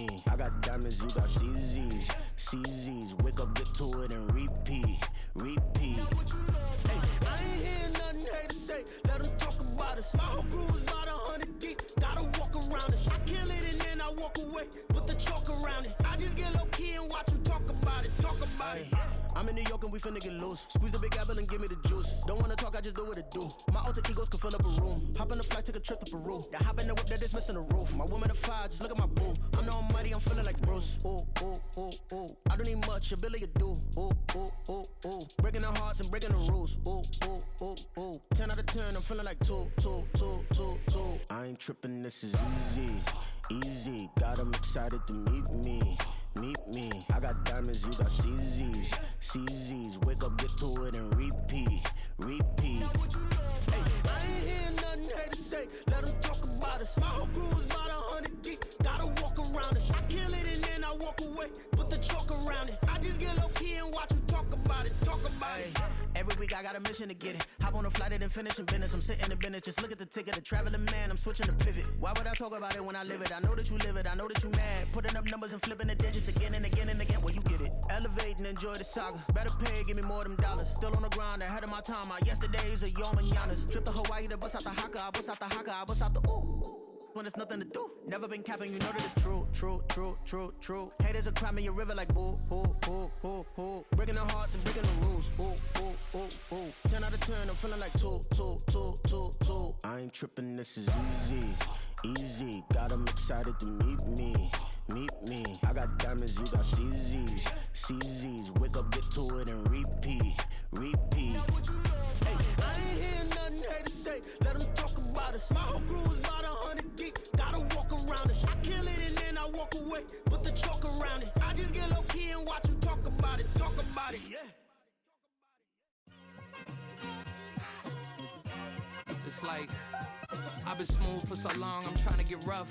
me. I got diamonds, you got CZs. CZs, wake up, get to it and repeat. Repeat. Hey, I ain't hearing nothing haters say. Let them talk about us. My whole crew is about 100 deep. Gotta walk around it. I kill it and then I walk away. Put the chalk around it. I just get low key and watch them talk about it. Talk about it. I'm in New York and we finna get loose. Squeeze the big apple and give me the juice. Don't wanna talk, I just do what it do. My alter egos can fill up a room. Hop on the flight, take a trip to Peru. Yeah, hop in the whip, that is missing the roof. My woman a fire, just look at my boo. I'm the almighty, I'm feeling like Bruce. Ooh, ooh, ooh, ooh. I don't need much, ability to do. Ooh, ooh, ooh, ooh. Breaking the hearts and breaking the rules. Ooh, ooh, ooh, ooh. 10 out of 10, I'm feeling like 2, 2, 2, 2, 2. I ain't tripping, this is easy. Easy, got 'em excited to meet me. Meet me. I got diamonds, you got CZs. CZs, wake up, get to it and repeat. Repeat. Hey, I ain't hearing nothing haters say. Let them talk about us. My whole crew is about 100 deep. Gotta walk around it. I kill it and then I walk away. Put the chalk around it. I just get low key and watch them talk about it. Talk about it. Every week I got a mission to get it. Hop on a flight and then finish in business. I'm sitting in business. Just look at the ticket. A traveling man. I'm switching to pivot. Why would I talk about it when I live it? I know that you live it. I know that you mad. Putting up numbers and flipping the digits again and again and again. Well, you get it. Elevate and enjoy the saga. Better pay, give me more of them dollars. Still on the grind, ahead of my time. My yesterdays are yo mananas. Trip to Hawaii to bust out the haka. I bust out the haka. I bust out the ooh. When there's nothing to do. Never been capping, you know that it's true, true, true, true, true. Haters are crying me a river like boo, hoo, hoo, hoo, hoo. Breaking their hearts and breaking the rules. Ooh, ooh, ooh, ooh. 10 out of 10, I'm feeling like 2, 2, 2, 2, 2. I ain't tripping, this is easy. Easy, got 'em excited to meet me. Meet me. I got diamonds, you got CZs. CZs, wake up, get to it and repeat. Repeat. Hey, I ain't hearing nothing haters say. Let them talk about us. My whole crew is about 100 deep. Gotta walk around it. I kill it and then I walk away. Put the chalk around it. I just get low key and watch them talk about it. Talk about it. Yeah. It's like I've been smooth for so long, I'm trying to get rough.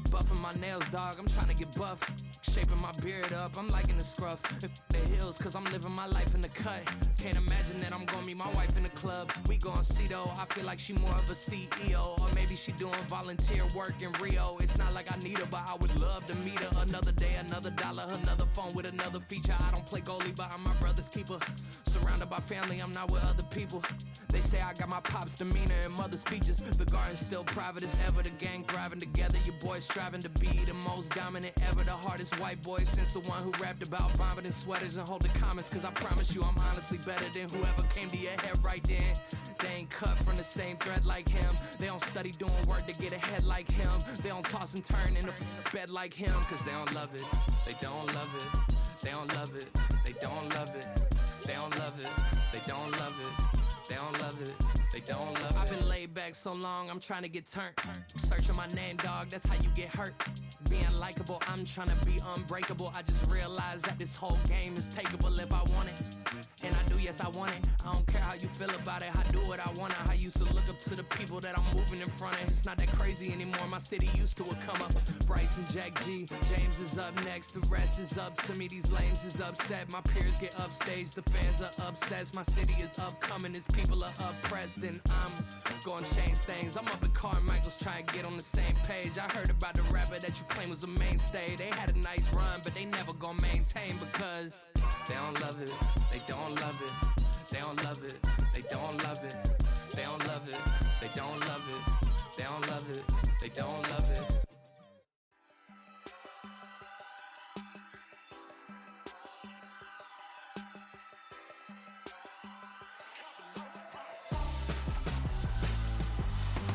Buffing my nails, dog, I'm trying to get buff. Shaping my beard up, I'm liking the scruff. The hills, cause I'm living my life in the cut. Can't imagine that I'm gonna meet my wife in the club. We gon' see though, I feel like she more of a CEO. Or maybe she doing volunteer work in Rio. It's not like I need her, but I would love to meet her. Another day, another dollar, another phone with another feature. I don't play goalie, but I'm my brother's keeper. Surrounded by family, I'm not with other people. They say I got my pop's demeanor and mother's features. The garden's still private as ever. The gang thriving together. Your boys striving to be the most dominant ever. The hardest white boy since the one who rapped about vomiting sweaters and holding comments. Cause I promise you I'm honestly better than whoever came to your head right then. They ain't cut from the same thread like him. They don't study doing work to get ahead like him. They don't toss and turn in the bed like him. Cause they don't love it. They don't love it. They don't love it. They don't love it. They don't love it. They don't love it. They don't love it, they don't love it. I've been laid back so long, I'm trying to get turned. Searching my name, dog, that's how you get hurt. Being likable, I'm trying to be unbreakable. I just realized that this whole game is takeable if I want it. And I do, yes, I want it. I don't care how you feel about it, I do what I want. I used to look up to the people that I'm moving in front of. It's not that crazy anymore, my city used to it come up. Bryce and Jack G, James is up next. The rest is up to me, these lames is upset. My peers get upstaged, the fans are obsessed. My city is upcoming, its people are oppressed. And I'm gonna change things. I'm up at Carmichael's trying to get on the same page. I heard about the rapper that you claim was a mainstay. They had a nice run, but they never gonna maintain because they don't love it, they don't love it, they don't love it, they don't love it, they don't love it, they don't love it, they don't love it, they don't love it.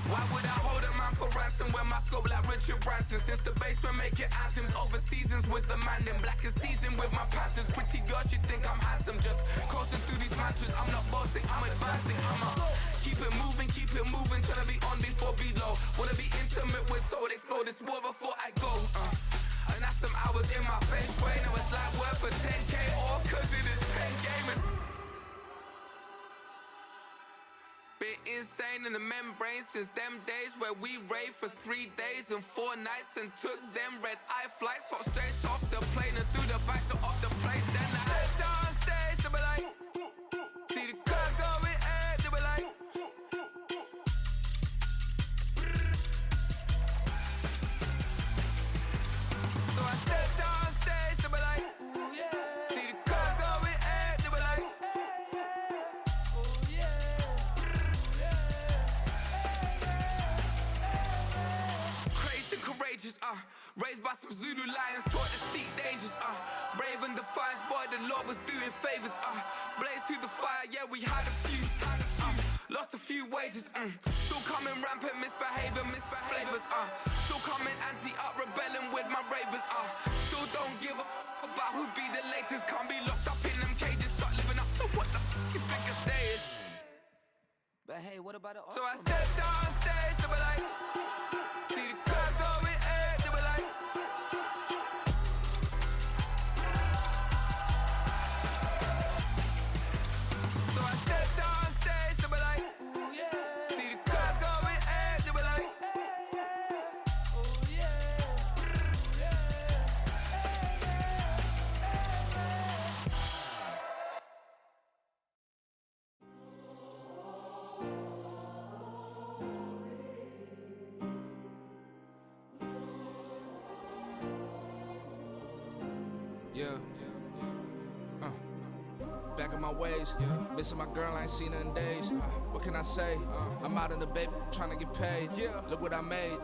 Why would I hold a man for ransom when my scope like Richard Branson? Since the basement making anthems over seasons with the man in black is teasing with my panthers. Pretty girl, she think I'm handsome. Just coasting through these mantras. I'm not bossing, I'm advancing. I'ma keep it moving, trying to be on before below. Wanna be intimate with soul, explore this war before I go. And that's some hours in my face way. Now it's like worth for 10K all cause it is pen gaming. Been insane in the membrane since them days where we raved for 3 days and 4 nights and took them red eye flights, hot straight off the plane and through the back door of the place. Then I head on stage, they be like, see the crowd going ahead, they be like, so I stay Some Zulu lions taught to seek dangers, brave and defiance, boy, the Lord was doing favors, blaze through the fire, yeah, we had a few, lost a few wages, still coming rampant, misbehaving, flavors, still coming anti-up, rebelling with my ravers, still don't give up about who'd be the latest, can't be locked up in them cages, start living up to what the f you think a day is. But hey, what about the So I stepped on stage to be like, see the crowd going hey, to be like. So I stepped on stage to be like, ooh yeah. See the crowd going hey, to be like, hey, yeah. Ooh yeah. Yeah. Yeah. Back in my ways, missing my girl, I ain't seen her in days. What can I say? I'm out in the baby, trying to get paid. Look what I made.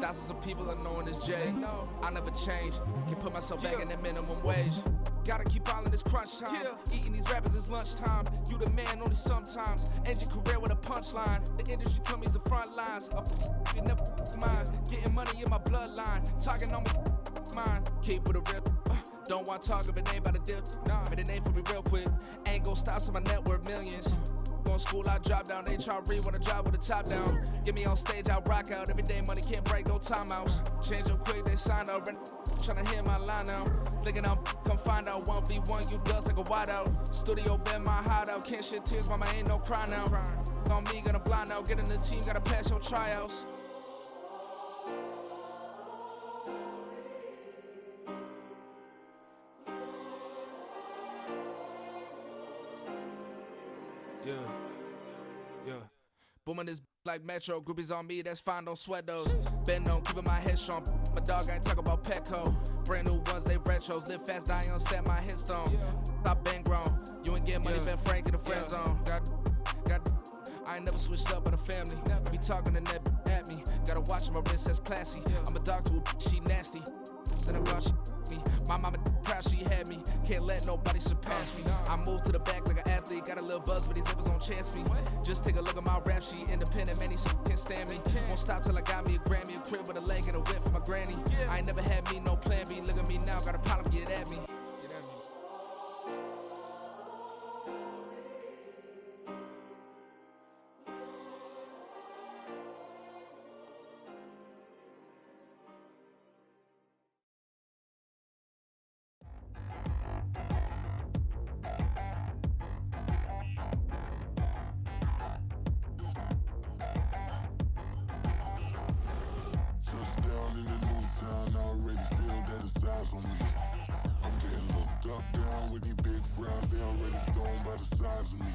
Thousands of people are knowing this Jay. I never change, can put myself back in the minimum wage. Gotta keep all in this crunch time. Eating these rappers is lunchtime. You the man only sometimes. End your career with a punchline. The industry told me's the front lines. You never mind. Getting money in my bloodline. Talking on my mind. Keep with a real. Don't want to talk if it ain't about a dip. But it ain't for me real quick. Ain't gon' stop till my net worth millions. Going school, I drop down. They try to read when I drive with the top down. Get me on stage, I rock out. Every day money can't break, no timeouts. Change up quick, they signed up. Tryna hear my line now. Thinking I'm come find out 1v1, you dust like a wideout. Studio been my hideout. Can't shed tears, mama ain't no cry now. On me, gonna blind out. Get in the team, gotta pass your tryouts. Yeah. Booming this like Metro, groupies on me, that's fine, don't sweat those. Been on, keeping my head strong. My dog ain't talk about Petco. Brand new ones, they retros. Live fast, dying on set, my headstone. Stop been grown. You ain't getting money, been Frank in the friend zone. I ain't never switched up on the family. Be talking to that at me. Gotta watch my wrist, that's classy. I'm a dog to a she nasty. Then I'm gone, she me. My mama proud she had me. Can't let nobody surpass me. I moved to the back like an athlete. Got a little buzz, but these zippers don't chance me. Just take a look at my rap sheet. Independent, man, these can't stand me. Won't stop till I got me a Grammy. A crib with a leg and a whip for my granny. I ain't never had me no plan B. Look at me now, got a problem, get at me. Touchdown in the new town, I already feel that it's eyes on me. I'm getting looked up, down with these big frowns, they already thrown by the size of me.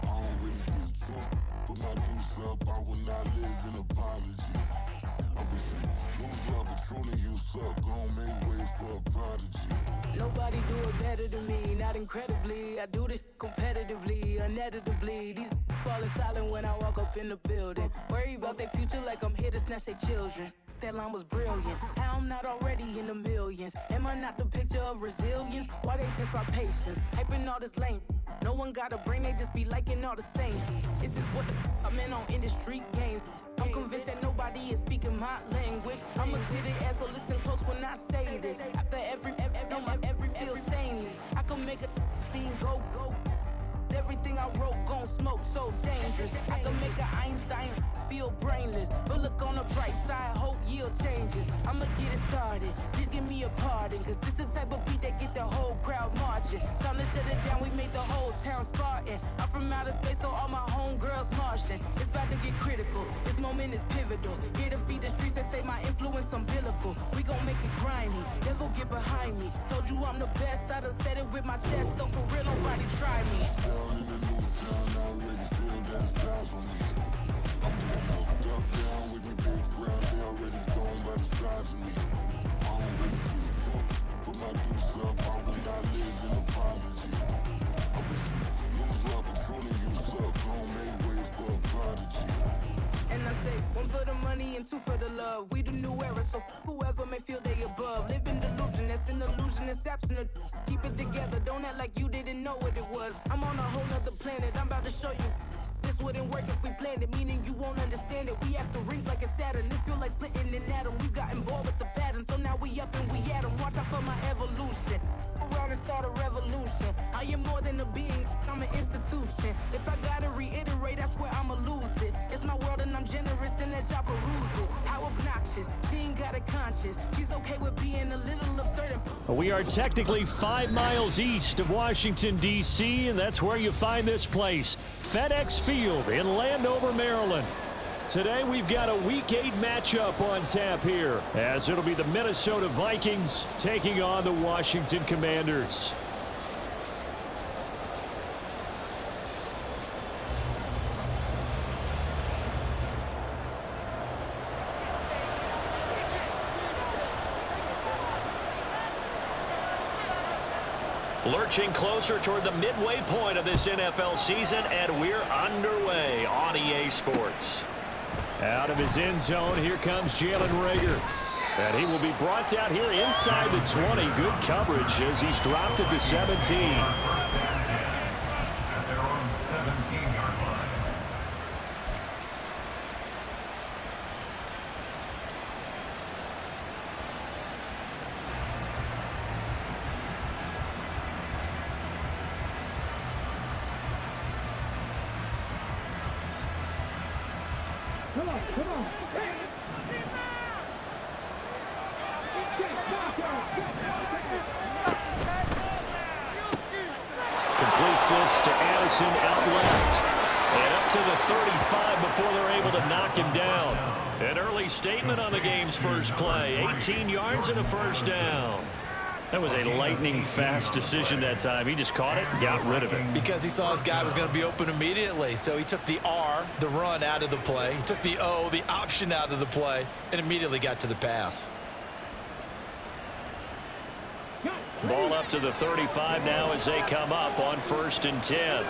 I don't really give two, put my deuce up, I will not live in apology. I wish you lose love, but truly you suck, gon' make way for a prodigy. Nobody do it better than me, not incredibly. I do this competitively, uneditably. These falling silent when I walk up in the building. Worry about their future like I'm here to snatch their children. That line was brilliant. How I'm not already in the millions? Am I not the picture of resilience? Why they test my patience? Hyping all this lame. No one got a brain, they just be liking all the same. Is this what the I'm in on industry games? I'm convinced that nobody is speaking my language. I'm a good ass, so listen close when I say this. After every feel stainless. I can make a fiend go. Everything I wrote gon' smoke, so dangerous. I can make an Einstein feel brainless. But look on the bright side, hope yield changes. I'ma get it started, please give me a pardon. Cause this the type of beat that get the whole crowd marching. Time to shut it down, we made the whole town Spartan. I'm from outer space, so all my homegirls Martian. It's about to get critical, this moment is pivotal. Here to feed the streets that say my influence umbilical. We gon' make it grimy, never get behind me. Told you I'm the best, I done said it with my chest. So for real, nobody try me. Down in the new town, I already feel that it's eyes on me. I'm getting looked up, down with these big frowns, they already thrown by the size of me. I don't really give two, put my deuce up, I will not live in apology. I wish you lose love, but truly you suck, gon' make way for a prodigy. And I say, one for the money and two for the love. We the new era, so whoever may feel they above. Living delusion, that's an illusion, inception of keep it together. Don't act like you didn't know what it was. I'm on a whole nother planet, I'm about to show you. This wouldn't work if we planned it, meaning you won't understand it. We after rings like a Saturn. This feel like splitting an atom. We've gotten bored with the pattern, so now we up and we at 'em. Watch out for my evolution. Around and start a revolution. I am more than a being, I'm an institution. If I gotta reiterate, that's where I'ma lose it. It's my world and I'm generous and that y'all peruse it. How obnoxious, she ain't got a conscience. She's okay with being a little absurd. We are technically 5 miles east of Washington, D.C., and that's where you find this place, FedEx Field in Landover, Maryland. Today we've got a Week 8 matchup on tap here, as it'll be the Minnesota Vikings taking on the Washington Commanders. Lurching closer toward the midway point of this NFL season, and we're underway on EA Sports. Out of his end zone, here comes Jalen Reagor. And he will be brought down here inside the 20. Good coverage as he's dropped at the 17. At their own 17-yard line. Completes this to Addison out left. And up to the 35 before they're able to knock him down. An early statement on the game's first play. 18 yards and a first down. That was a lightning-fast decision that time. He just caught it and got rid of it. Because he saw his guy was going to be open immediately. So he took the R, the run, out of the play. He took the O, the option, out of the play, and immediately got to the pass. Ball up to the 35 now as they come up on 1st and 10.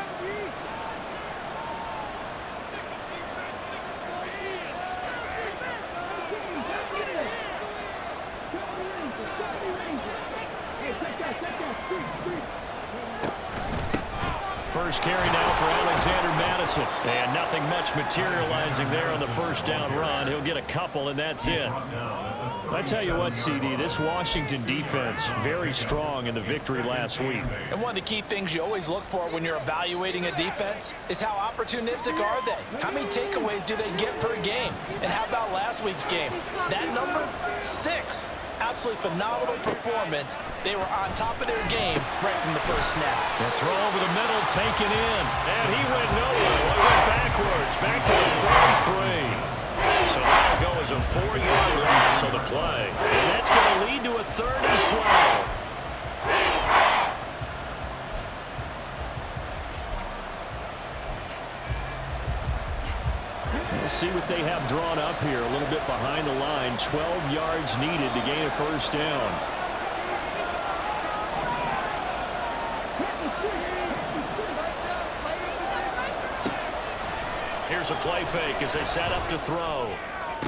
First carry now for Alexander Madison. And nothing much materializing there on the first down run. He'll get a couple, and that's it. I tell you what, CD, this Washington defense, very strong in the victory last week. And one of the key things you always look for when you're evaluating a defense is how opportunistic are they? How many takeaways do they get per game? And how about last week's game? That number, 6. Absolutely phenomenal performance. They were on top of their game right from the first snap. The throw over the middle taken in. And he went nowhere. He went backwards. Back to the 33. So that'll go as a 4-yard loss on the play. And that's going to lead to a 3rd and 12. We'll see what they have drawn up here. A little bit behind the line. 12 yards needed to gain a first down. Here's a play fake as they set up to throw.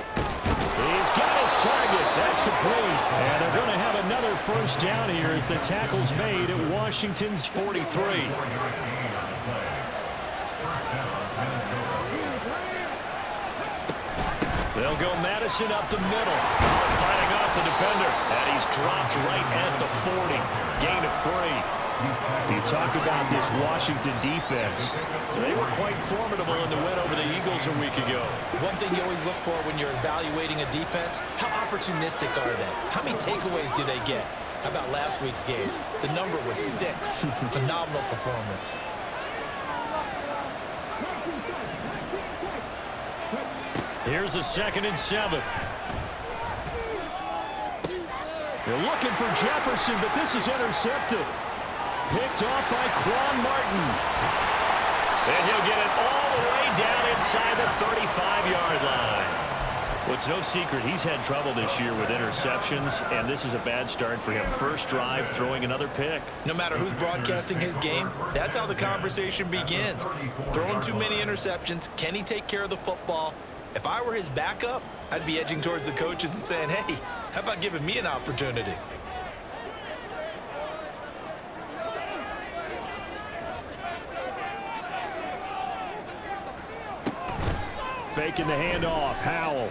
He's got his target. That's complete. And they're going to have another first down here as the tackle's made at Washington's 43. They'll go Madison up the middle. Fighting off the defender. And he's dropped right at the 40. Gain of 3. You talk about this Washington defense. They were quite formidable in the win over the Eagles a week ago. One thing you always look for when you're evaluating a defense, how opportunistic are they? How many takeaways do they get? How about last week's game? The number was 6. Phenomenal performance. Here's a 2nd and 7. They're looking for Jefferson, but this is intercepted. Picked off by Quan Martin. And he'll get it all the way down inside the 35-yard line. Well, it's no secret he's had trouble this year with interceptions, and this is a bad start for him. First drive, throwing another pick. No matter who's broadcasting his game, that's how the conversation begins. Throwing too many interceptions, can he take care of the football? If I were his backup, I'd be edging towards the coaches and saying, hey, how about giving me an opportunity? Faking the handoff, Howell.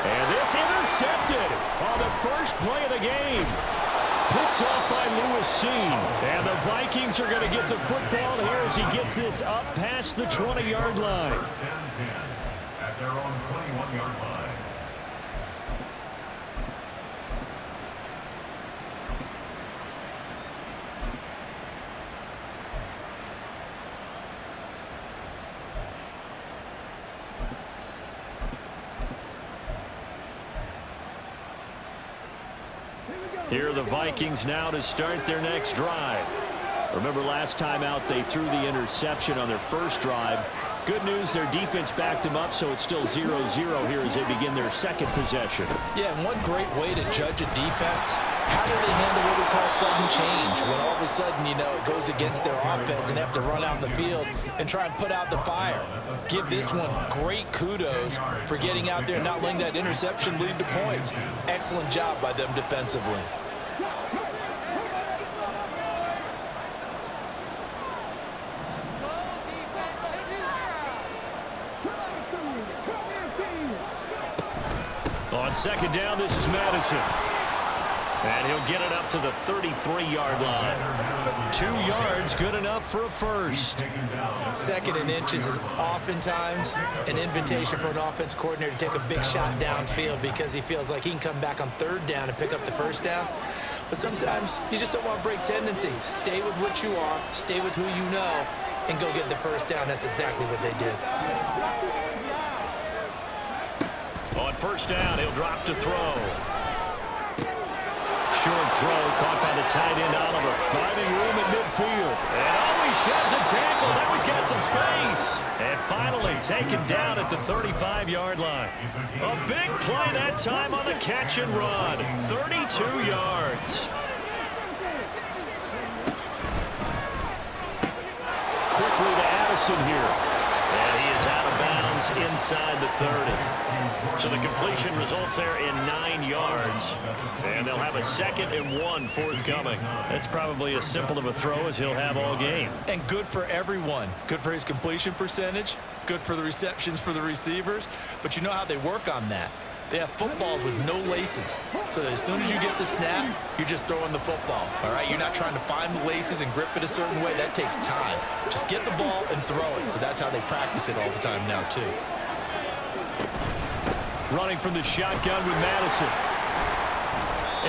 And this intercepted on the first play of the game. Picked off by Lewis C. And the Vikings are going to get the football here as he gets this up past the 20-yard line. At their own 21-yard line. Here are the Vikings now to start their next drive. Remember last time out they threw the interception on their first drive. Good news, their defense backed them up, so it's still 0-0 here as they begin their second possession. Yeah, and one great way to judge a defense, how do they handle what we call sudden change? When all of a sudden, you know, it goes against their offense and they have to run out in the field and try and put out the fire. Give this one great kudos for getting out there and not letting that interception lead to points. Excellent job by them defensively. On second down, this is Madison. And he'll get it up to the 33-yard line. 2 yards, good enough for a first. Second and inches is oftentimes an invitation for an offense coordinator to take a big shot downfield because he feels like he can come back on third down and pick up the first down. But sometimes you just don't want to break tendency. Stay with what you are, stay with who you know, and go get the first down. That's exactly what they did. On first down, he'll drop to throw. Short throw caught by the tight end Oliver. Finding room at midfield. And he sheds a tackle. Now he's got some space. And finally taken down at the 35-yard line. A big play that time on the catch and run. 32 yards. Quickly to Addison here. And he is out of bounds inside the 30. So the completion results there in 9 yards. And they'll have a 2nd and 1 forthcoming. That's probably as simple of a throw as he'll have all game. And good for everyone. Good for his completion percentage. Good for the receptions for the receivers. But you know how they work on that. They have footballs with no laces. So that as soon as you get the snap, you're just throwing the football. All right? You're not trying to find the laces and grip it a certain way. That takes time. Just get the ball and throw it. So that's how they practice it all the time now, too. Running from the shotgun with Madison.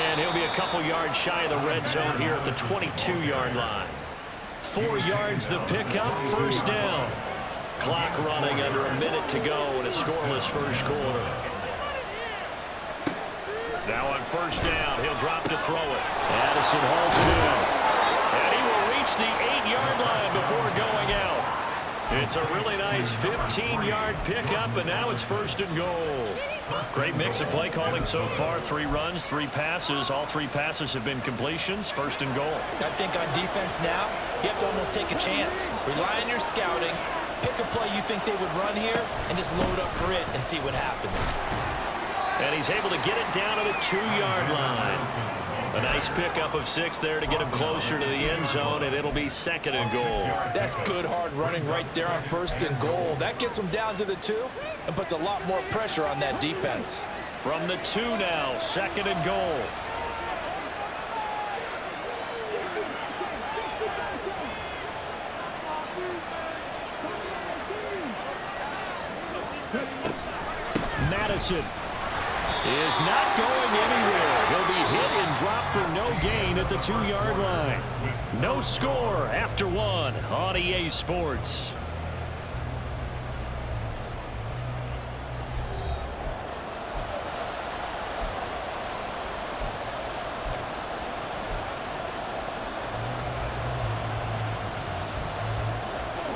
And he'll be a couple yards shy of the red zone here at the 22-yard line. 4 yards the pickup, first down. Clock running under a minute to go in a scoreless first quarter. Now on first down, he'll drop to throw it. Addison hauls it in. And he will reach the 8-yard line before going out. It's a really nice 15-yard pickup, and now it's first and goal. Great mix of play calling so far. 3 runs, 3 passes. All 3 passes have been completions. First and goal. I think on defense now, you have to almost take a chance. Rely on your scouting. Pick a play you think they would run here, and just load up for it and see what happens. And he's able to get it down to the 2-yard line. A nice pickup of 6 there to get him closer to the end zone, and it'll be 2nd and goal. That's good hard running right there on first and goal. That gets him down to the 2 and puts a lot more pressure on that defense. From the 2 now, 2nd and goal. Madison is not going anywhere. He'll be hit and dropped for no gain at the 2-yard line. No score after 1 on EA Sports.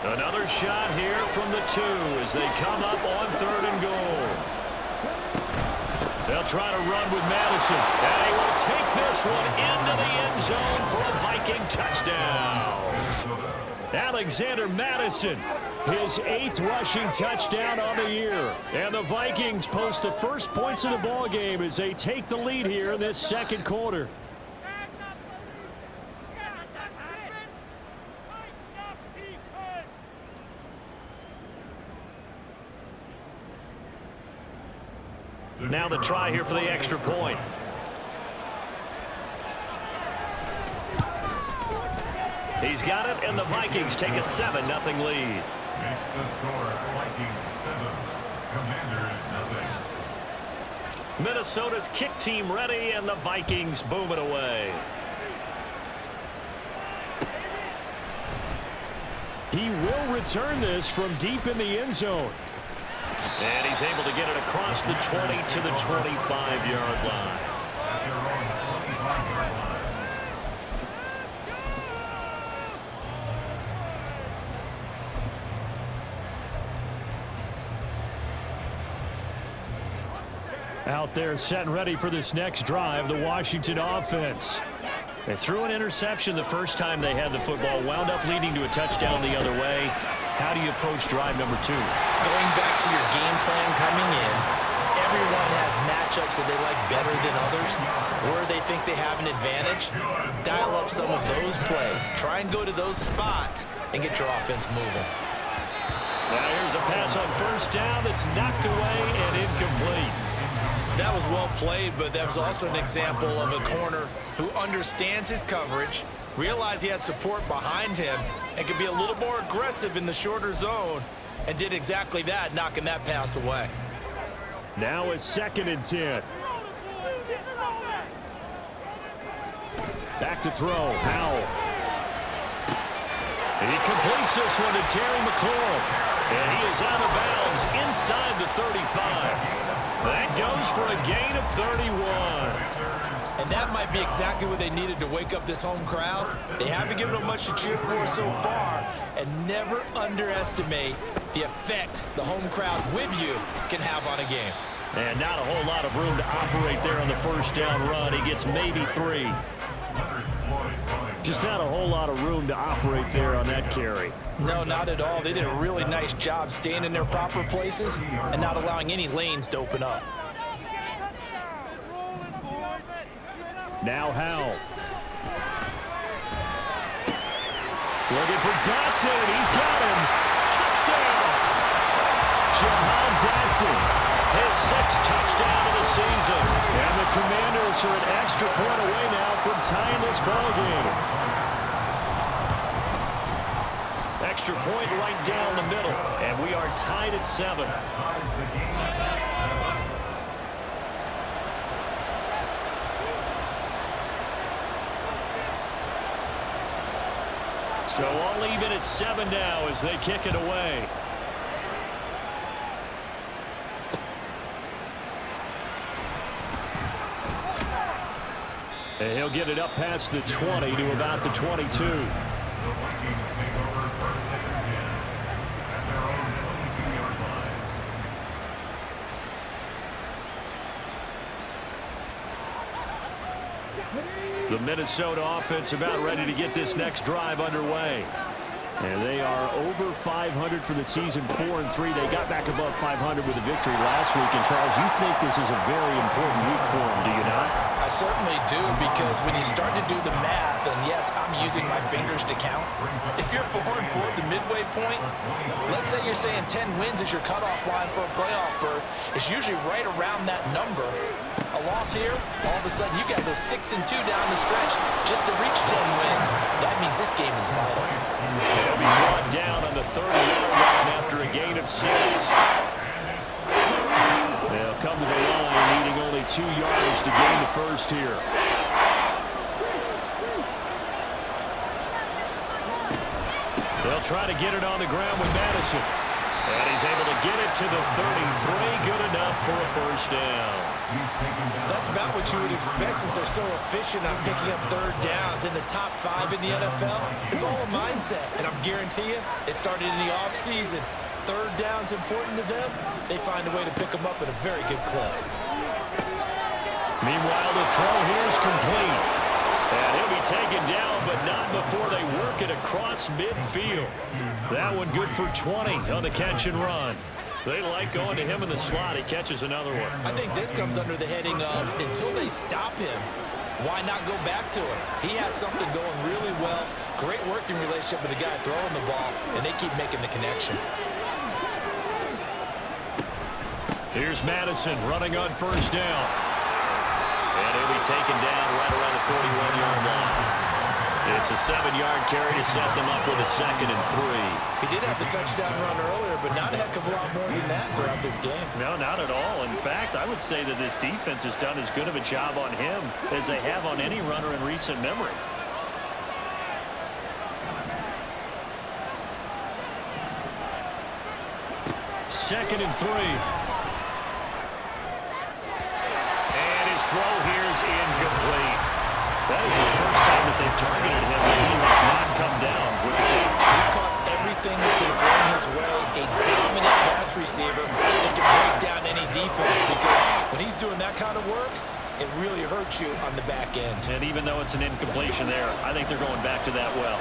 Another shot here from the 2 as they come up on 3rd and goal. They'll try to run with Madison, and he will take this one into the end zone for a Viking touchdown. Alexander Madison His 8th rushing touchdown on the year. And the Vikings post the first points of the ball game as they take the lead here in this second quarter. Now the try here for the extra point. He's got it, and the Vikings take a 7-0 lead. Makes the score Vikings 7, Commanders 0. Minnesota's kick team ready, and the Vikings boom it away. He will return this from deep in the end zone. And he's able to get it across the 20 to the 25-yard line. At their own 25-yard line. Out there set and ready for this next drive, the Washington offense. They threw an interception the first time they had the football, wound up leading to a touchdown the other way. How do you approach drive number 2? Going back to your game plan coming in, everyone has matchups that they like better than others, where they think they have an advantage. Dial up some of those plays. Try and go to those spots and get your offense moving. Now here's a pass on first down that's knocked away and incomplete. That was well played, but that was also an example of a corner who understands his coverage, realized he had support behind him, and could be a little more aggressive in the shorter zone, and did exactly that, knocking that pass away. Now a 2nd and 10. Back to throw, Howell. And he completes this one to Terry McLaurin. And he is out of bounds inside the 35. That goes for a gain of 31. And that might be exactly what they needed to wake up this home crowd. They haven't given them much to cheer for so far, and never underestimate the effect the home crowd with you can have on a game. And not a whole lot of room to operate there on the first down run. He gets maybe 3. Just not a whole lot of room to operate there on that carry. No, not at all. They did a really nice job staying in their proper places and not allowing any lanes to open up. Now Howell. Looking for Dotson. He's got him. Touchdown! Jahan Dotson, his 6th touchdown of the season. And the Commanders are an extra point away now from tying this ball game. Extra point right down the middle, and we are tied at 7. So all even at 7 now as they kick it away. And he'll get it up past the 20 to about the 22. The Vikings take over 1st and 10 at their own 22-yard line. The Minnesota offense about ready to get this next drive underway. And they are over 500 for the season, 4-3. They got back above 500 with a victory last week. And, Charles, you think this is a very important week for them, do you not? I certainly do, because when you start to do the math, and yes, I'm using my fingers to count. If you're 4-4 at the midway point, let's say you're saying 10 wins is your cutoff line for a playoff berth. It's usually right around that number. A loss here, all of a sudden you've got to go 6-2 down the stretch just to reach 10 wins. That means this game is vital. They'll be brought down on the 30-yard line after a gain of 6. They'll come to the line needing only 2 yards to gain the first here. They'll try to get it on the ground with Madison. And he's able to get it to the 33. Good enough for a first down. That's about what you would expect since they're so efficient on picking up 3rd downs in the top 5 in the NFL. It's all a mindset, and I'm guarantee you it started in the offseason. 3rd down's important to them. They find a way to pick them up at a very good clip. Meanwhile, the throw here is complete. And he'll be taken down, but not before they work it across midfield. That one good for 20 on the catch and run. They like going to him in the slot. He catches another one. I think this comes under the heading of until they stop him, why not go back to it? He has something going really well. Great working relationship with the guy throwing the ball, and they keep making the connection. Here's Madison running on first down. And he'll be taken down right around the 41-yard line. It's a 7-yard carry to set them up with a 2nd and 3. He did have the touchdown run earlier, but not a heck of a lot more than that throughout this game. No, not at all. In fact, I would say that this defense has done as good of a job on him as they have on any runner in recent memory. Second and 3. And his throw here is incomplete. That is the first time that they've targeted him, and he has not come down with the catch. He's caught everything that's been thrown his way. A dominant pass receiver that can break down any defense, because when he's doing that kind of work, it really hurts you on the back end. And even though it's an incompletion there, I think they're going back to that well.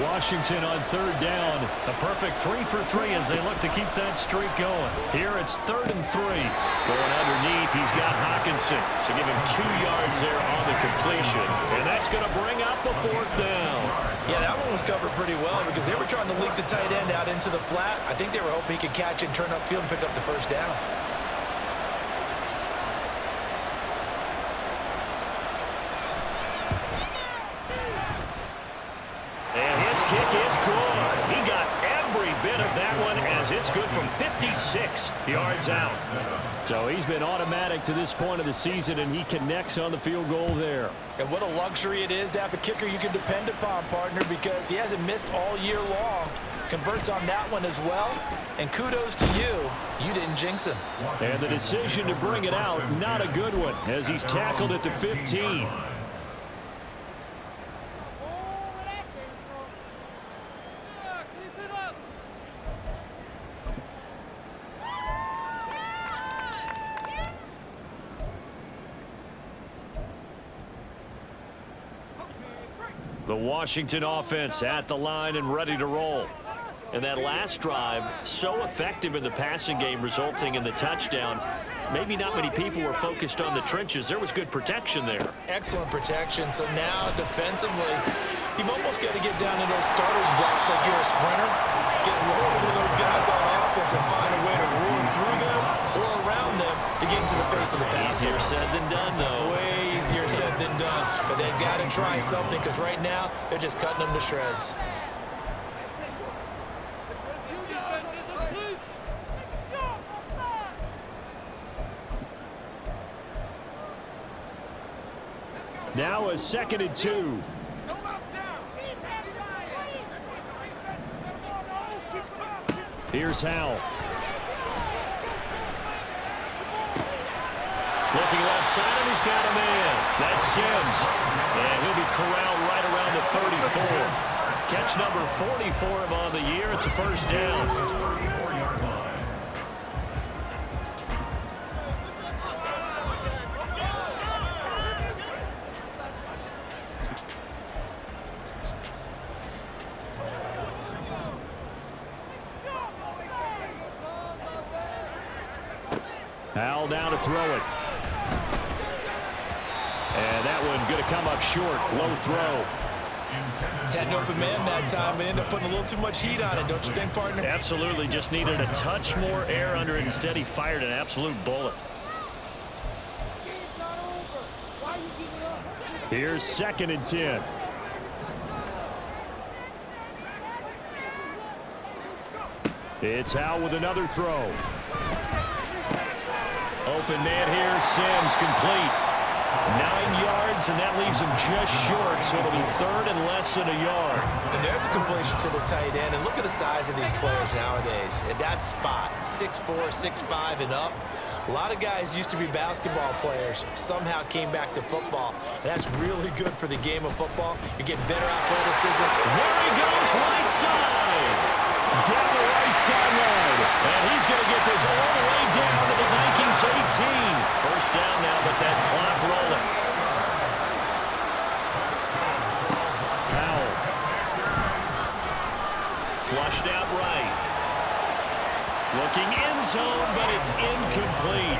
Washington on 3rd down. A perfect 3 for 3 as they look to keep that streak going. Here it's 3rd and 3. Going underneath, he's got Hawkinson. So give him 2 yards there on the completion. And that's going to bring up a 4th down. Yeah, that one was covered pretty well because they were trying to leak the tight end out into the flat. I think they were hoping he could catch it, turn upfield, and pick up the 1st down. Kick is good. He got every bit of that one as it's good from 56 yards out. So he's been automatic to this point of the season, and he connects on the field goal there. And what a luxury it is to have a kicker you can depend upon, partner, because he hasn't missed all year long. Converts on that one as well. And kudos to you. You didn't jinx him. And the decision to bring it out, not a good one, as he's tackled at the 15. The Washington offense at the line and ready to roll. And that last drive, so effective in the passing game, resulting in the touchdown. Maybe not many people were focused on the trenches. There was good protection there. Excellent protection. So now defensively, you've almost got to get down to those starters blocks like you're a sprinter. Get lower than those guys on offense and find a way to run through them or around them to get into the face of the passer. Easier said than done, though. Way easier said than done. But they've got to try something, because right now they're just cutting them to shreds. Now a 2nd and 2. Here's Howell. Looking left side, and he's got a man. That's Sims. And he'll be corralled right around the 34. Catch number 40 for him on the year. It's a 1st down. Howell down to throw it. And that one going to come up short. Low throw. Had an open man that time, but ended up putting a little too much heat on it, don't you think, partner? Absolutely. Just needed a touch more air under it. Instead, he fired an absolute bullet. Here's 2nd and 10. It's Howell with another throw. Open man here, Sims complete. 9 yards, and that leaves him just short, so it'll be 3rd and less than a yard. And there's a completion to the tight end, and look at the size of these players nowadays. At that spot, 6'4", 6'5", and up. A lot of guys used to be basketball players, somehow came back to football, and that's really good for the game of football. You're getting better athleticism. There he goes, right side. Down the right sideline. And he's going to get this all the way down to the Vikings 18. 1st down now, but that clock rolling. Howell. pushed out right. Looking end zone, but it's incomplete.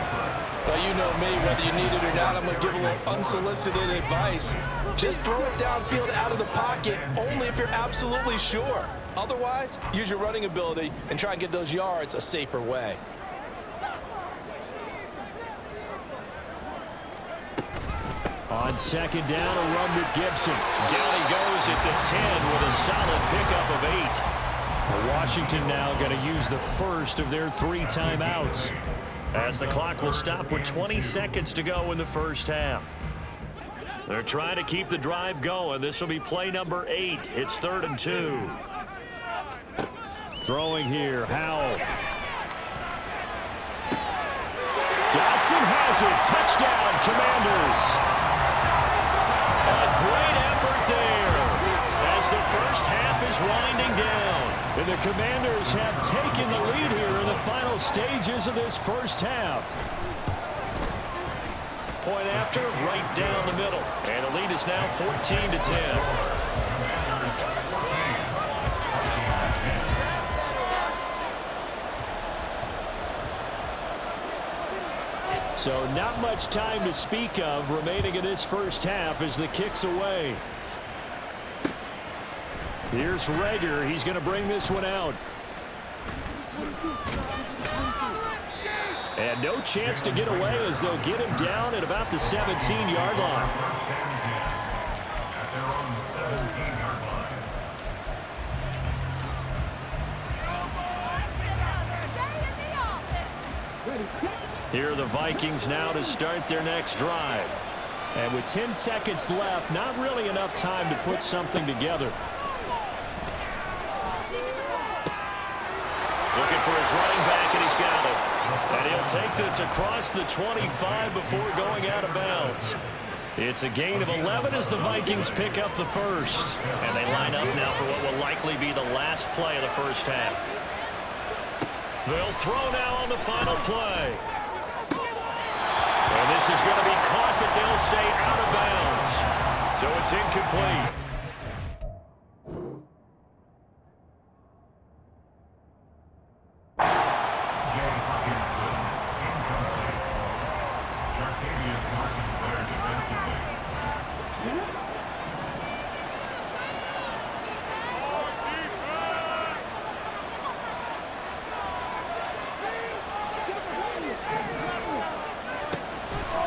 Well, you know me, whether you need it or not, I'm going to give a little unsolicited advice. Just throw it downfield out of the pocket, only if you're absolutely sure. Otherwise, use your running ability and try and get those yards a safer way. On second down, a run with Gibson. Down he goes at the 10 with a solid pickup of 8. Washington now going to use the first of their 3 timeouts, as the clock will stop with 20 seconds to go in the first half. They're trying to keep the drive going. This will be play number 8. It's 3rd and 2. Throwing here, Howell. Dotson has it. Touchdown, Commanders. A great effort there as the first half is winding down. And the Commanders have taken the lead here in the final stages of this first half. Point after, right down the middle. And the lead is now 14-10. So not much time to speak of remaining in this first half as the kick's away. Here's Rager. He's going to bring this one out. And no chance to get away as they'll get him down at about the 17-yard line. At their own 17-yard line. Here are the Vikings now to start their next drive. And with 10 seconds left, not really enough time to put something together. Looking for his running back, and he's got it. And he'll take this across the 25 before going out of bounds. It's a gain of 11 as the Vikings pick up the first. And they line up now for what will likely be the last play of the first half. They'll throw now on the final play. And this is going to be caught, but they'll say out of bounds. So it's incomplete.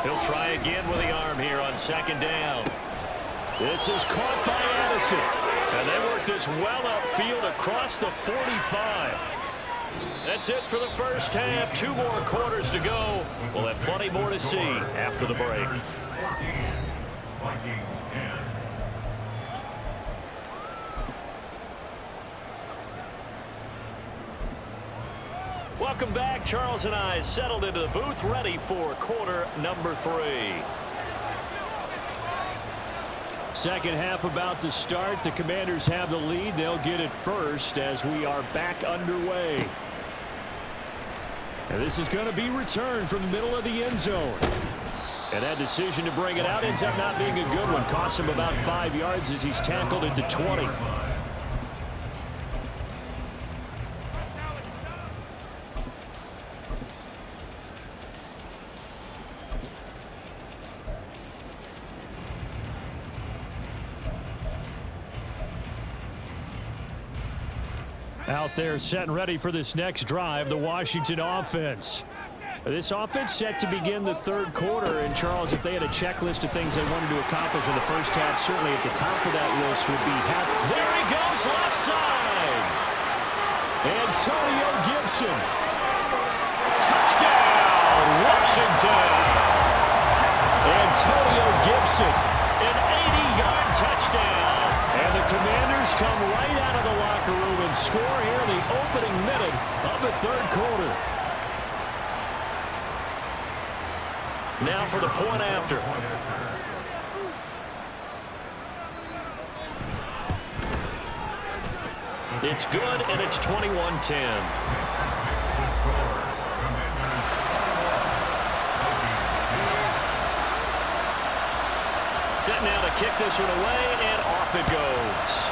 He'll try again with the arm here on second down. This is caught by Addison. And they work this well upfield across the 45. That's it for the first half. 2 more quarters to go. We'll have plenty more to see after the break. 14, Vikings 10. Welcome back. Charles and I settled into the booth, ready for quarter number 3. Second half about to start. The Commanders have the lead. They'll get it first as we are back underway. And this is going to be returned from the middle of the end zone. And that decision to bring it out ends up not being a good one. Costs him about 5 yards as he's tackled at the 20. Out there set and ready for this next drive, the Washington offense. This offense set to begin the third quarter. And, Charles, if they had a checklist of things they wanted to accomplish in the first half, certainly at the top of that list would be there he goes, left side. Antonio Gibson. Touchdown, Washington. Antonio Gibson, an 80-yard touchdown. And the Commanders come right out of the locker room and score here in the opening minute of the third quarter. Now for the point after. It's good, and it's 21-10. Set now to kick this one away, and off it goes.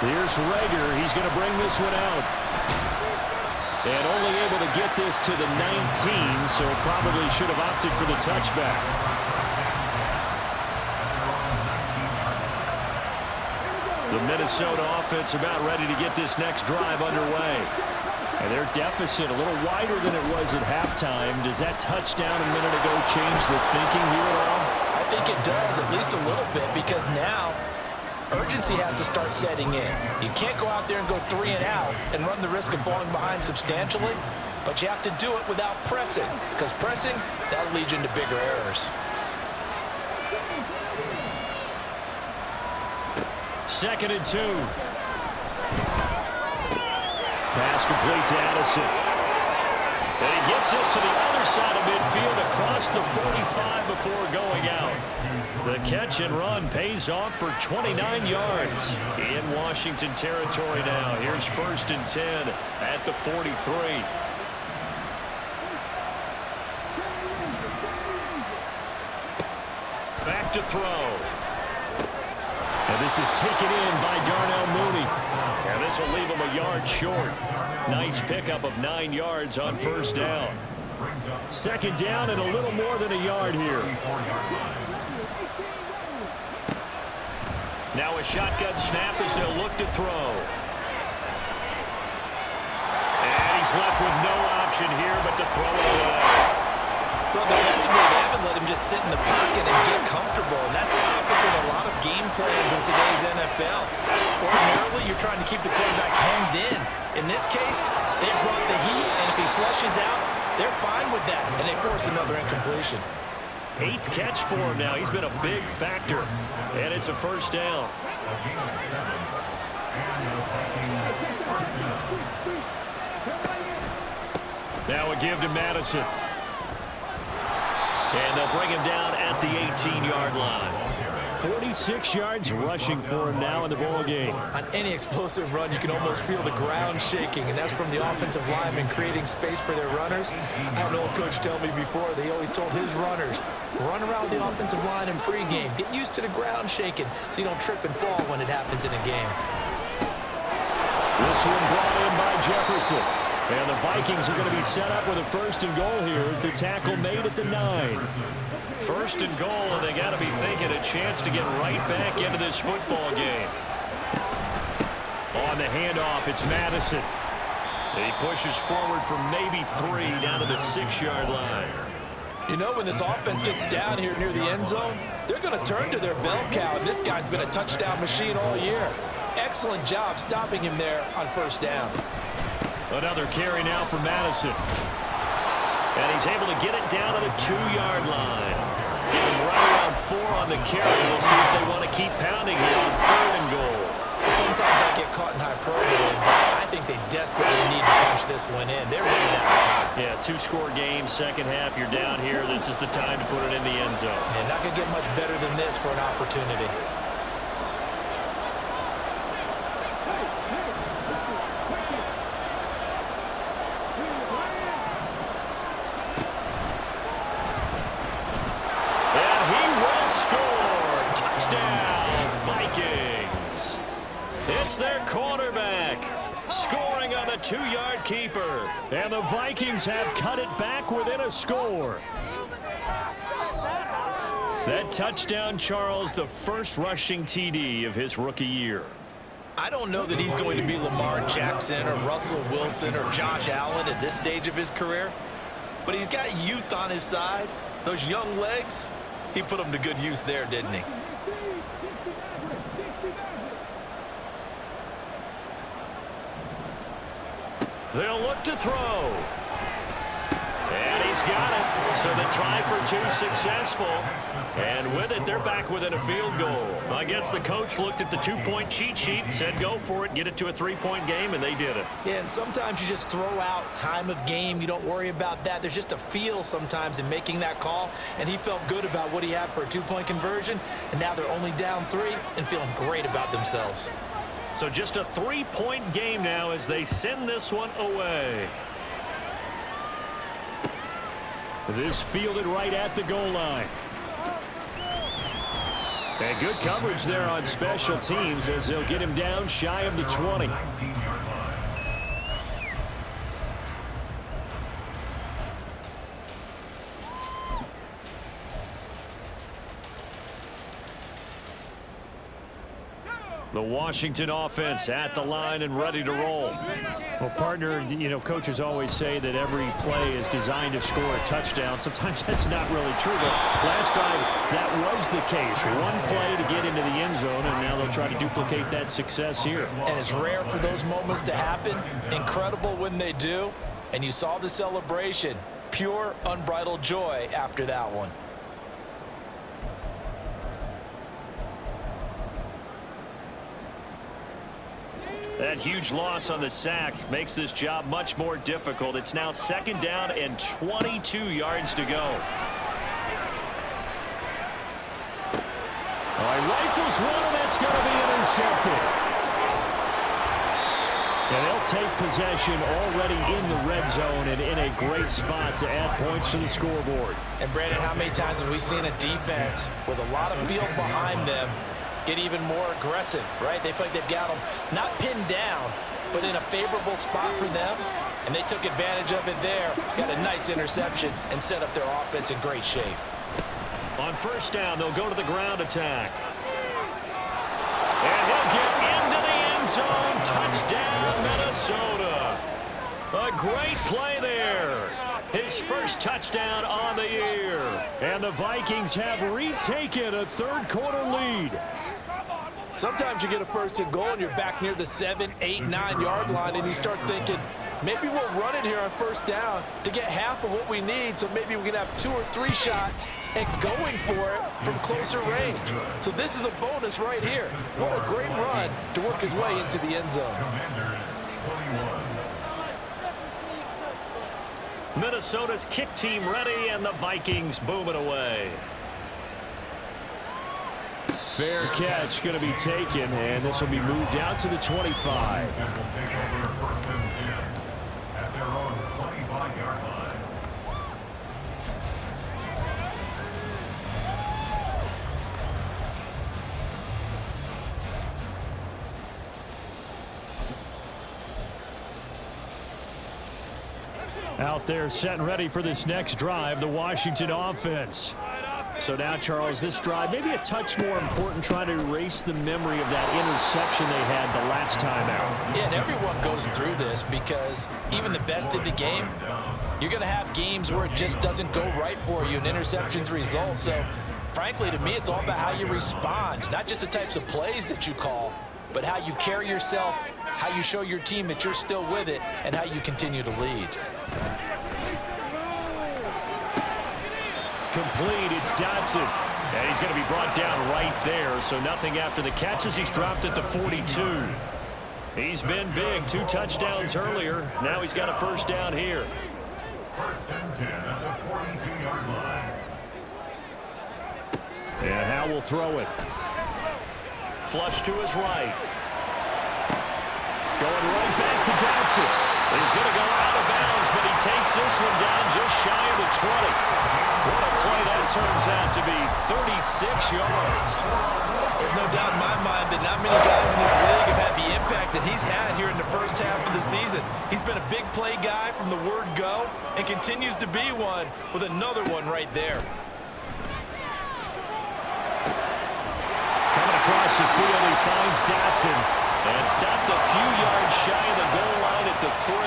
Here's Rager. He's going to bring this one out. And only able to get this to the 19, so probably should have opted for the touchback. The Minnesota offense about ready to get this next drive underway. And their deficit a little wider than it was at halftime. Does that touchdown a minute ago change the thinking here at all? I think it does, at least a little bit, because now urgency has to start setting in. You can't go out there and go 3 and out and run the risk of falling behind substantially, but you have to do it without pressing, because pressing, that'll lead you into bigger errors. Second and 2. Pass complete to Addison. And he gets this to the other side of midfield across the 45 before going out. The catch and run pays off for 29 yards in Washington territory now. Here's 1st and 10 at the 43. Back to throw. And this is taken in by Darnell Mooney. And this will leave him a yard short. Nice pickup of 9 yards on 1st down. 2nd down and a little more than a yard here. Now a shotgun snap as they'll look to throw. And he's left with no option here but to throw it away. Well, defensively, they haven't let him just sit in the pocket and get comfortable, and that's opposite a lot of game plans in today's NFL. Ordinarily, you're trying to keep the quarterback hemmed in. In this case, they brought the heat, and if he flushes out, they're fine with that, and they force another incompletion. 8th catch for him now. He's been a big factor, and it's a 1st down. Now a give to Madison. And they'll bring him down at the 18-yard line. 46 yards rushing for him now in the ball game. On any explosive run, you can almost feel the ground shaking, and that's from the offensive linemen creating space for their runners. I had an old coach tell me before, they always told his runners, run around the offensive line in pregame. Get used to the ground shaking so you don't trip and fall when it happens in a game. This one brought in by Jefferson. And the Vikings are going to be set up with a 1st and goal here as the tackle made at the 9. 1st and goal, and they got to be thinking a chance to get right back into this football game. On the handoff, it's Madison. He pushes forward for maybe 3 down to the 6-yard line. You know, when this offense gets down here near the end zone, they're going to turn to their bell cow, and this guy's been a touchdown machine all year. Excellent job stopping him there on 1st down. Another carry now for Madison. And he's able to get it down to the 2-yard line. Getting right around 4 on the carry. We'll see if they want to keep pounding here on 3rd and goal. Sometimes I get caught in hyperbole, but I think they desperately need to punch this one in. They're running out of time. Yeah, 2-score game, 2nd half. You're down here. This is the time to put it in the end zone. And not going to get much better than this for an opportunity. It's their quarterback scoring on a 2-yard keeper. And the Vikings have cut it back within a score. That touchdown, Charles, the first rushing TD of his rookie year. I don't know that he's going to be Lamar Jackson or Russell Wilson or Josh Allen at this stage of his career, but he's got youth on his side. Those young legs, he put them to good use there, didn't he? They'll look to throw. And he's got it. So the try for 2 successful. And with it, they're back within a field goal. I guess the coach looked at the 2-point cheat sheet and said, go for it, get it to a 3-point game, and they did it. Yeah, and sometimes you just throw out time of game. You don't worry about that. There's just a feel sometimes in making that call, and he felt good about what he had for a 2-point conversion, and now they're only down 3 and feeling great about themselves. So just a 3-point game now as they send this one away. This fielded right at the goal line. And good coverage there on special teams as they'll get him down shy of the 20. The Washington offense at the line and ready to roll. Well, partner, you know, coaches always say that every play is designed to score a touchdown. Sometimes that's not really true, but last time that was the case. One play to get into the end zone, and now they'll try to duplicate that success here. And it's rare for those moments to happen. Incredible when they do. And you saw the celebration. Pure, unbridled joy after that one. That huge loss on the sack makes this job much more difficult. It's now 2nd down and 22 yards to go. All right, rifles one, and that's going to be intercepted. And they'll take possession already in the red zone and in a great spot to add points to the scoreboard. And Brandon, how many times have we seen a defense with a lot of field behind them get even more aggressive, right? They feel like they've got them not pinned down, but in a favorable spot for them, and they took advantage of it there. Got a nice interception and set up their offense in great shape. On 1st down, they'll go to the ground attack. And he'll get into the end zone. Touchdown, Minnesota. A great play there. His first touchdown on the year. And the Vikings have retaken a 3rd quarter lead. Sometimes you get a 1st and goal and you're back near the 7, 8, 9 yard line and you start thinking, maybe we'll run it here on 1st down to get half of what we need, so maybe we can have 2 or 3 shots and going for it from closer range. So this is a bonus right here. What a great run to work his way into the end zone. Minnesota's kick team ready, and the Vikings boom it away. Fair catch going to be taken, and this will be moved out to the 25. Will take over 1st and 10 at their own 25-yard line. Out there set and ready for this next drive, the Washington offense. So now, Charles, this drive maybe a touch more important, trying to erase the memory of that interception they had the last time out. Yeah, and everyone goes through this because even the best in the game, you're going to have games where it just doesn't go right for you and interceptions result. So, frankly, to me, it's all about how you respond, not just the types of plays that you call, but how you carry yourself, how you show your team that you're still with it, and how you continue to lead. Complete, it's Dotson. And he's going to be brought down right there, so nothing after the catches. He's dropped at the 42. He's been big, 2 touchdowns earlier. Now he's got a 1st down here. 1st and 10 at the 42-yard line. And Howe will throw it. Flush to his right. Going right back to Dotson. He's going to go out of bounds, but he takes this one down just shy of the 20. What a play that turns out to be, 36 yards. There's no doubt in my mind that not many guys in this league have had the impact that he's had here in the 1st half of the season. He's been a big play guy from the word go and continues to be one with another one right there. Coming across the field, he finds Dotson. And stopped a few yards shy of the goal line at the 3.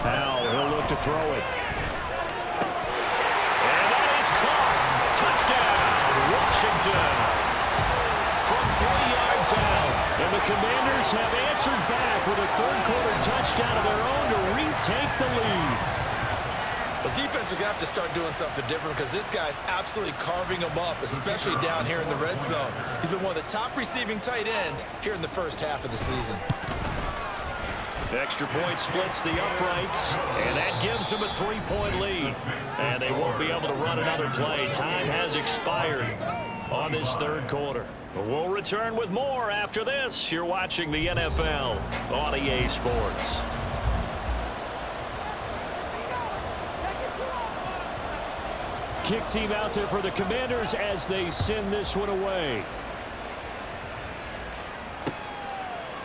Now he'll look to throw it. And that is caught. Touchdown, Washington. From 3 yards out. And the Commanders have answered back with a 3rd quarter touchdown of their own to retake the lead. The defense is going to have to start doing something different because this guy's absolutely carving them up, especially down here in the red zone. He's been one of the top receiving tight ends here in the 1st half of the season. The extra point splits the uprights, and that gives them a 3-point lead. And they won't be able to run another play. Time has expired on this 3rd quarter. We'll return with more after this. You're watching the NFL on EA Sports. kick team out there for the Commanders as they send this one away.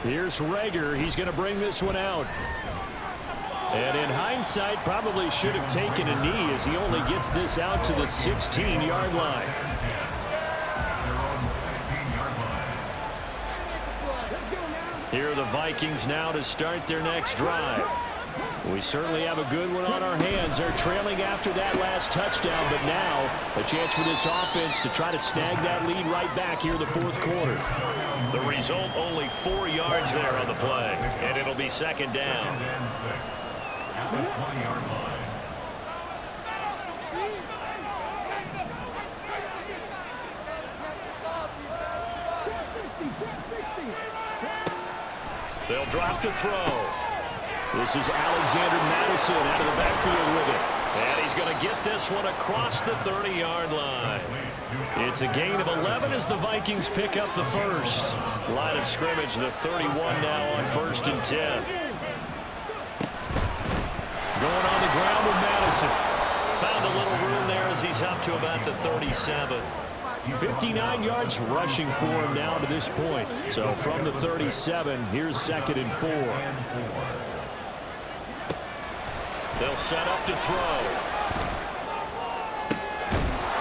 Here's Rager. He's going to bring this one out. And in hindsight, probably should have taken a knee as he only gets this out to the 16-yard line. Here are the Vikings now to start their next drive. We certainly have a good one on our hands. They're trailing after that last touchdown, but now a chance for this offense to try to snag that lead right back here in the fourth quarter. The result, only 4 yards there on the play, and it'll be second down. At the 20-yard line. They'll drop to throw. This is Alexander Madison out of the backfield with it. And he's going to get this one across the 30-yard line. It's a gain of 11 as the Vikings pick up the first. Line of scrimmage, the 31 now on 1st and 10. Going on the ground with Madison. Found a little room there as he's up to about the 37. 59 yards rushing for him now to this point. So from the 37, here's 2nd and 4. They'll set up to throw.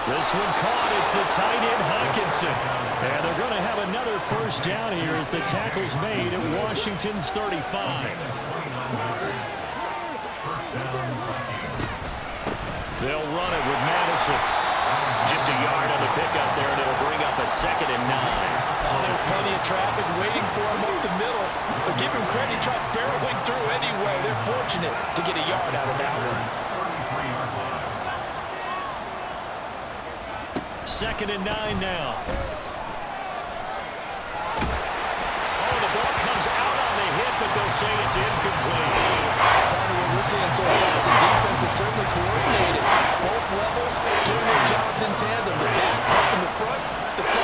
This one caught. It's the tight end Hawkinson. And they're going to have another first down here as the tackle's made at Washington's 35. They'll run it with Madison. Just a yard on the pickup there, and it'll bring up a 2nd and 9. Oh, there's plenty of traffic waiting for him up the middle. But give him credit, he tried barreling through anyway. They're fortunate to get a yard out of that one. 2nd and 9 now. Oh, the ball comes out on the hit, but they'll say it's incomplete. What we're seeing so far is the defense is certainly coordinated. Both levels doing their jobs in tandem. The back helping the front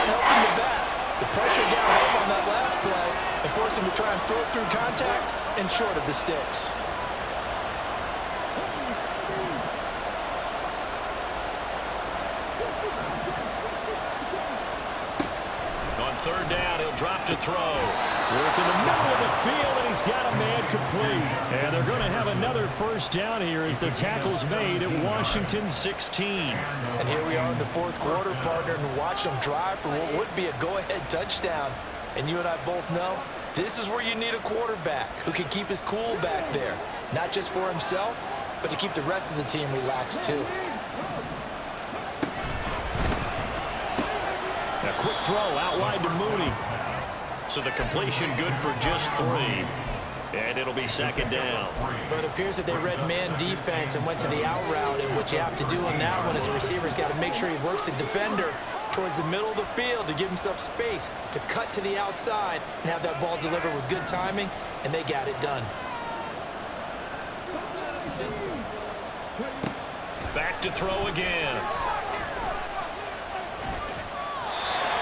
helping the back. The pressure got home on that last play and forced him to try and throw it through contact and short of the sticks. On 3rd down, he'll drop to throw. Work in the middle of the field, and he's got a man complete. And they're going to have another first down here as the tackle's made at Washington 16. And here we are in the 4th quarter, partner, and watch them drive for what would be a go-ahead touchdown. And you and I both know this is where you need a quarterback who can keep his cool back there. Not just for himself, but to keep the rest of the team relaxed too. A quick throw out wide to Mooney. So the completion good for just 3. And it'll be 2nd down. But it appears that they read man defense and went to the out route. And what you have to do on that one as a receiver's got to make sure he works the defender towards the middle of the field to give himself space to cut to the outside and have that ball delivered with good timing. And they got it done. Back to throw again.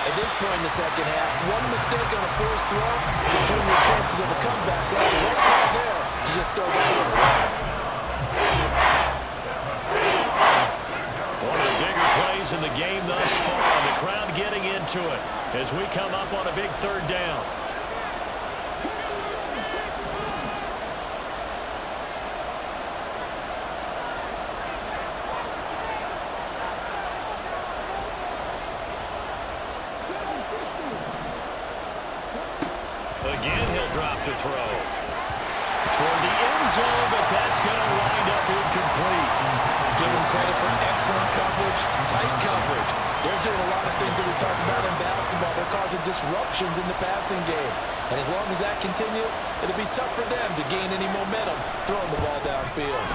At this point in the second half, one mistake on a forced throw can turn your chances of a comeback. So that's the right call there to just throw that one away. One of the bigger plays in the game thus far. The crowd getting into it as we come up on a big 3rd down. Again, he'll drop to throw. Toward the end zone, but that's going to wind up incomplete. Give them credit for excellent coverage, tight coverage. They're doing a lot of things that we talk about in basketball. They're causing disruptions in the passing game. And as long as that continues, it'll be tough for them to gain any momentum throwing the ball downfield.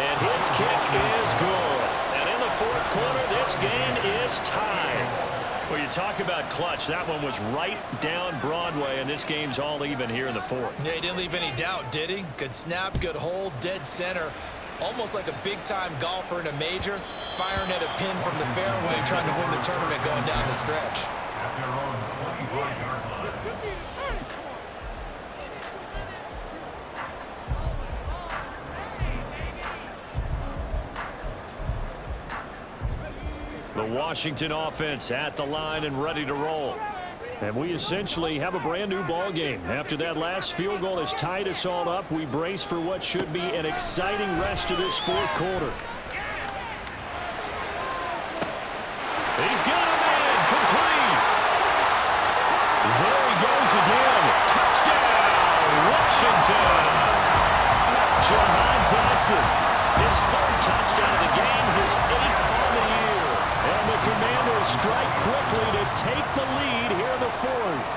And his kick is good. And in the 4th quarter, this game is tied. Well, you talk about clutch. That one was right down Broadway, and this game's all even here in the 4th. Yeah, he didn't leave any doubt, did he? Good snap, good hold, dead center. Almost like a big-time golfer in a major, firing at a pin from the fairway, trying to win the tournament going down the stretch. At their own 25-yard line. The Washington offense at the line and ready to roll. And we essentially have a brand-new ball game. After that last field goal has tied us all up, we brace for what should be an exciting rest of this fourth quarter. He's got him in. Complete. There he goes again. Touchdown, Washington. Jahan Dotson, his third touchdown of the game, his 8th on the year. And the Commanders strike quickly to take the lead here in the fourth.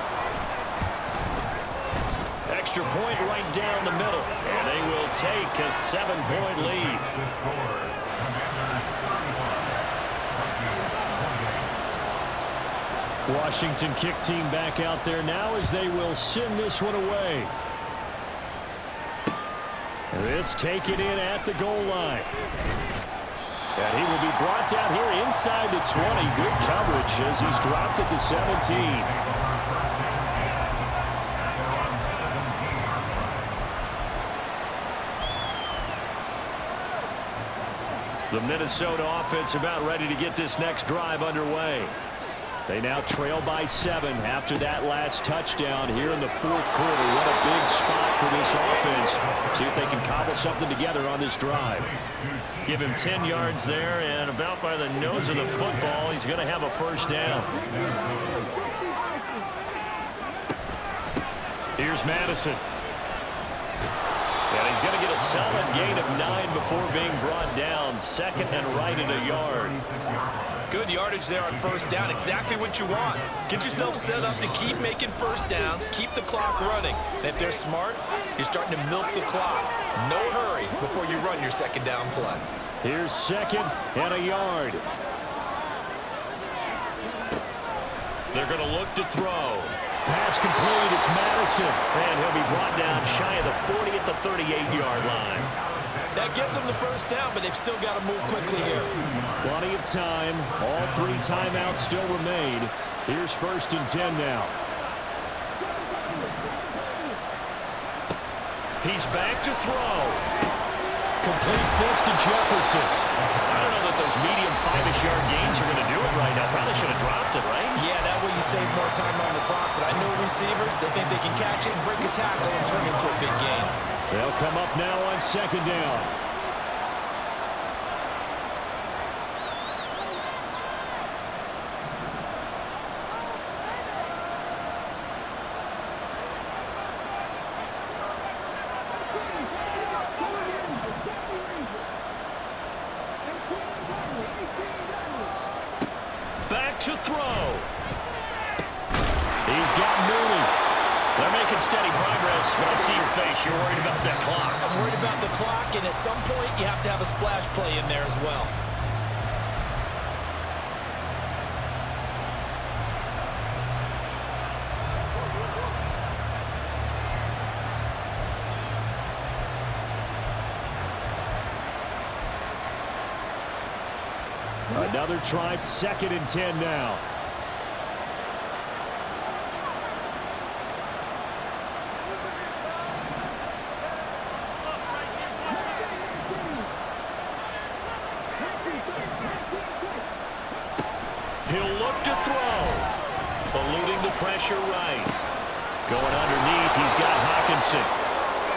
Extra point right down the middle, and they will take a 7-point lead. The score, Commanders 31, Vikings 28. Washington kick team back out there now as they will send this one away. This taken in at the goal line. And he will be brought down here inside the 20. Good coverage as he's dropped at the 17. The Minnesota offense about ready to get this next drive underway. They now trail by 7 after that last touchdown here in the fourth quarter. What a big spot for this offense. See if they can cobble something together on this drive. Give him 10 yards there, and about by the nose of the football, he's going to have a first down. Here's Madison. And he's going to get a solid gain of 9 before being brought down. Second and right at a yard. Good yardage there on first down. Exactly what you want. Get yourself set up to keep making first downs, keep the clock running. And if they're smart, you're starting to milk the clock. No hurry before you run your second down play. Here's second and a yard. They're going to look to throw. Pass complete. It's Madison. And he'll be brought down shy of the 40 at the 38-yard line. That gets them the first down, but they've still got to move quickly here. Plenty of time. All 3 timeouts still remain. Here's first and 10 now. He's back to throw. Completes this to Jefferson. I don't know that those medium 5-ish yard gains are going to do it right now. Probably should have dropped it, right? Yeah, that way you save more time on the clock. But I know receivers, they think they can catch it and break a tackle and turn it into a big gain. They'll come up now on second down. Back to throw. He's got Mooney. They're making steady progress, but I see your face. You're worried about that clock. I'm worried about the clock, and at some point, you have to have a splash play in there as well. Another try, second and 10 now. He'll look to throw. Eluding the pressure right. Going underneath, he's got Hawkinson.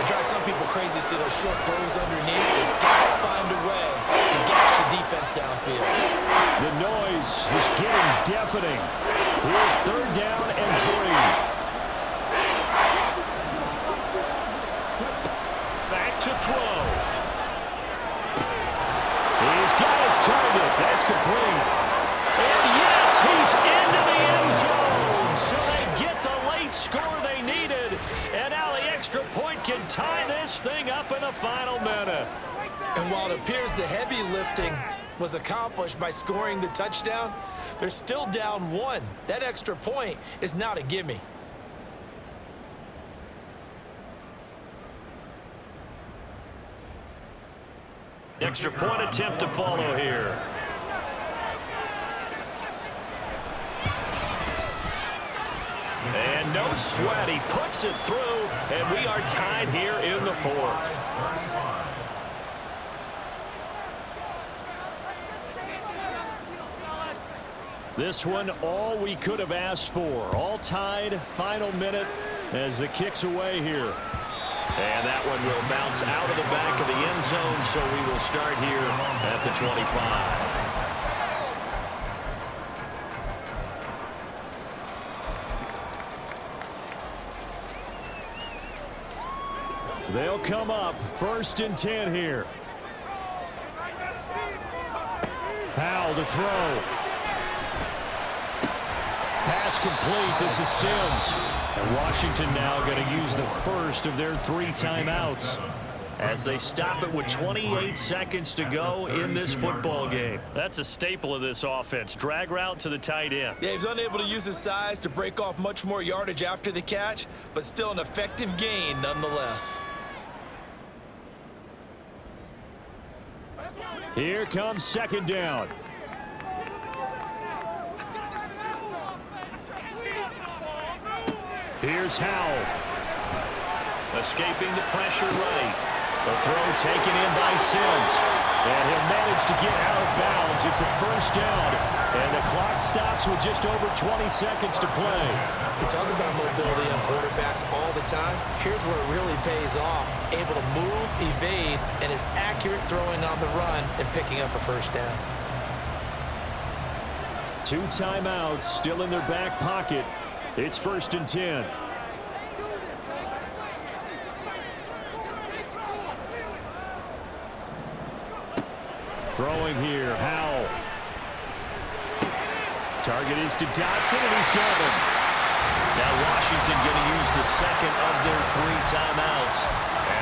It drives some people crazy to see those short throws underneath. They've got to find a way to gash the defense downfield. The noise is getting deafening. Here's third down and 3. Back to throw. He's got his target. That's complete. And yes, he's into the end zone. So they get the late score they needed. And now the extra point can tie this thing up in the final minute. And while it appears the heavy lifting was accomplished by scoring the touchdown, they're still down 1. That extra point is not a gimme. Extra point attempt to follow here. And no sweat. He puts it through, and we are tied here in the fourth. This one, all we could have asked for. All tied, final minute as the kick's away here. And that one will bounce out of the back of the end zone, so we will start here at the 25. They'll come up 1st and 10 here. Powell to throw. Pass complete. This is Sims. And Washington now going to use the first of their 3 timeouts as they stop it with 28 seconds to go in this football game. That's a staple of this offense. Drag route to the tight end. Yeah, he's unable to use his size to break off much more yardage after the catch, but still an effective gain nonetheless. Here comes 2nd down. Here's Howell. Escaping the pressure right. The throw taken in by Sims. And he'll manage to get out of bounds. It's a 1st down. And the clock stops with just over 20 seconds to play. We talk about mobility on quarterbacks all the time. Here's where it really pays off. Able to move, evade, and is accurate throwing on the run and picking up a 1st down. 2 timeouts still in their back pocket. It's 1st and 10. Throwing here, Howell. Target is to Dotson, and he's got him. Now Washington going to use the 2nd of their 3 timeouts,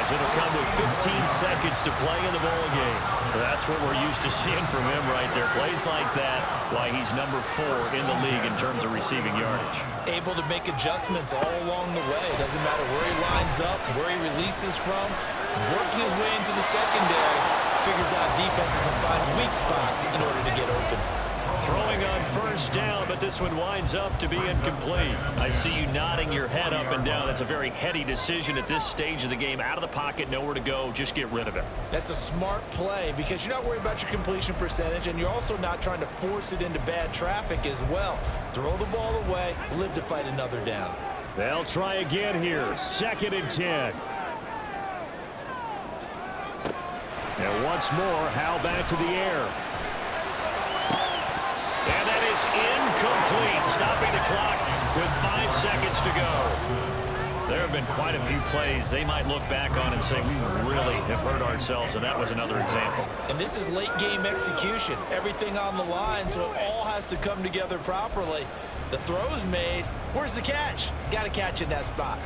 as it'll come with 15 seconds to play in the ball game. That's what we're used to seeing from him right there. Plays like that, why he's number 4 in the league in terms of receiving yardage. Able to make adjustments all along the way. Doesn't matter where he lines up, where he releases from. Working his way into the secondary, figures out defenses and finds weak spots in order to get open. Throwing on 1st down, but this one winds up to be incomplete. I see you nodding your head up and down. That's a very heady decision at this stage of the game. Out of the pocket, nowhere to go. Just get rid of it. That's a smart play because you're not worried about your completion percentage, and you're also not trying to force it into bad traffic as well. Throw the ball away, live to fight another down. They'll try again here. 2nd and 10. And once more, Howell back to the air. And that is incomplete, stopping the clock with 5 seconds to go. There have been quite a few plays they might look back on and say, we really have hurt ourselves, and that was another example. And this is late game execution. Everything on the line, so it all has to come together properly. The throw's made. Where's the catch? Got to catch in that spot.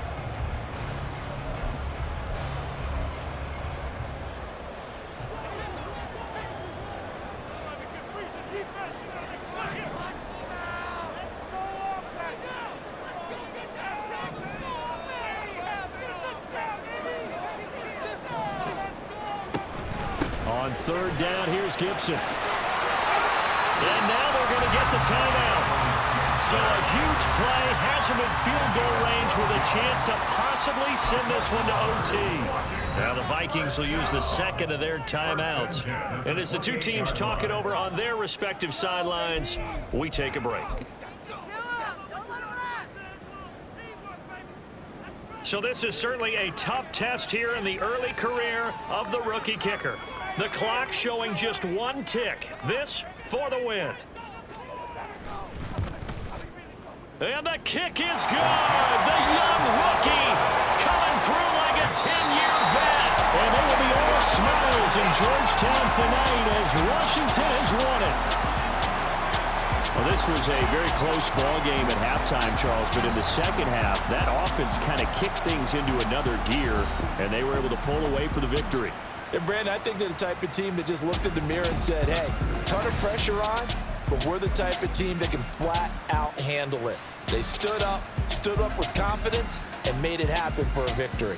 On 3rd down, here's Gibson. And now they're going to get the timeout. So a huge play has him in field goal range with a chance to possibly send this one to OT. Now the Vikings will use the 2nd of their timeouts. And as the 2 teams talk it over on their respective sidelines, we take a break. So this is certainly a tough test here in the early career of the rookie kicker. The clock showing just 1 tick. This for the win. And the kick is good. The young rookie coming through like a 10-year vet. And they will be all smiles in Georgetown tonight as Washington has won it. Well, this was a very close ball game at halftime, Charles, but in the 2nd half, that offense kind of kicked things into another gear, and they were able to pull away for the victory. And Brandon, I think they're the type of team that just looked in the mirror and said, hey, ton of pressure on, but we're the type of team that can flat out handle it. They stood up with confidence, and made it happen for a victory.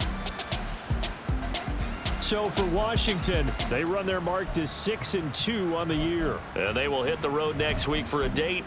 So for Washington, they run their mark to 6-2 on the year. And they will hit the road next week for a date